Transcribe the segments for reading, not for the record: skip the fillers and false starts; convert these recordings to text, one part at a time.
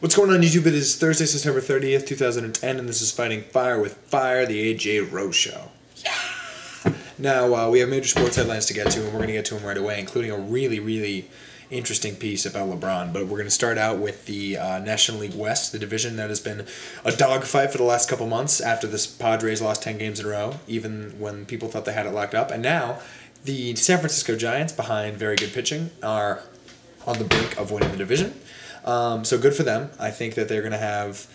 What's going on YouTube? It is Thursday, September 30th, 2010, and this is Fighting Fire with Fire, the AJ Rose Show. Yeah! Now, we have major sports headlines to get to, and we're going to get to them right away, including a really interesting piece about LeBron. But we're going to start out with the National League West, the division that has been a dogfight for the last couple months after the Padres lost 10 games in a row, even when people thought they had it locked up. And now, the San Francisco Giants, behind very good pitching, are on the brink of winning the division. So good for them. I think that they're going to have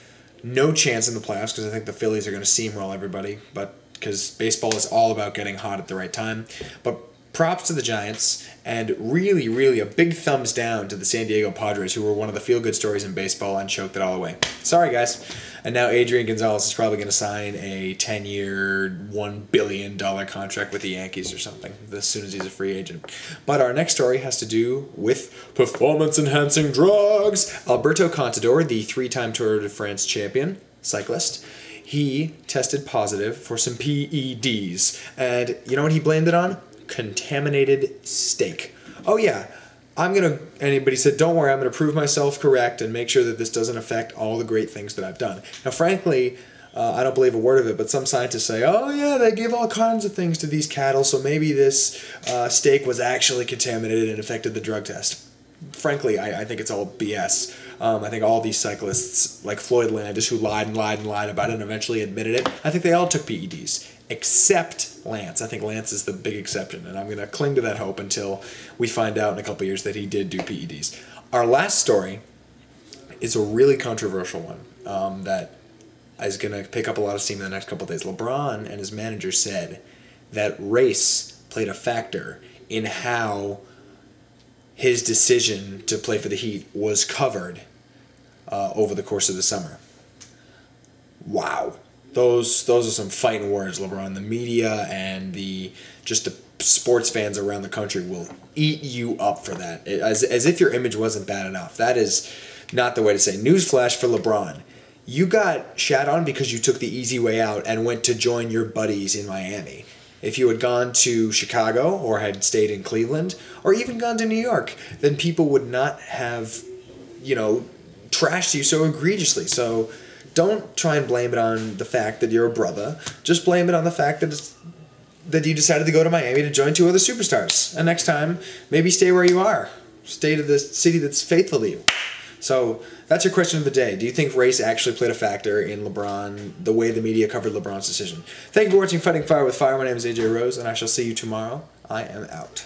no chance in the playoffs because I think the Phillies are going to steamroll everybody, but because baseball is all about getting hot at the right time. But props to the Giants, and really a big thumbs down to the San Diego Padres, who were one of the feel-good stories in baseball and choked it all away. Sorry, guys. And now Adrian Gonzalez is probably going to sign a 10-year, $1 billion contract with the Yankees or something as soon as he's a free agent. But our next story has to do with performance-enhancing drugs. Alberto Contador, the three-time Tour de France champion cyclist, he tested positive for some PEDs. And you know what he blamed it on? Contaminated steak. Oh yeah, anybody said, don't worry, I'm going to prove myself correct and make sure that this doesn't affect all the great things that I've done. Now, frankly, I don't believe a word of it, but some scientists say, oh yeah, they give all kinds of things to these cattle, so maybe this steak was actually contaminated and affected the drug test. Frankly, I think it's all BS. I think all these cyclists, like Floyd Landis, who lied about it and eventually admitted it, I think they all took PEDs, except Lance. I think Lance is the big exception, and I'm going to cling to that hope until we find out in a couple years that he did do PEDs. Our last story is a really controversial one that is going to pick up a lot of steam in the next couple of days. LeBron and his manager said that race played a factor in how his decision to play for the Heat was covered over the course of the summer. Wow. Those are some fighting words, LeBron. The media and the sports fans around the country will eat you up for that, as if your image wasn't bad enough. That is not the way to say. Newsflash for LeBron. You got shat on because you took the easy way out and went to join your buddies in Miami. If you had gone to Chicago or had stayed in Cleveland or even gone to New York, then people would not have, trashed you so egregiously. So don't try and blame it on the fact that you're a brother. Just blame it on the fact that you decided to go to Miami to join two other superstars. And next time, maybe stay where you are. Stay to the city that's faithful to you. So that's your question of the day. Do you think race actually played a factor in LeBron, the way the media covered LeBron's decision? Thank you for watching Fighting Fire with Fire. My name is AJ Rose, and I shall see you tomorrow. I am out.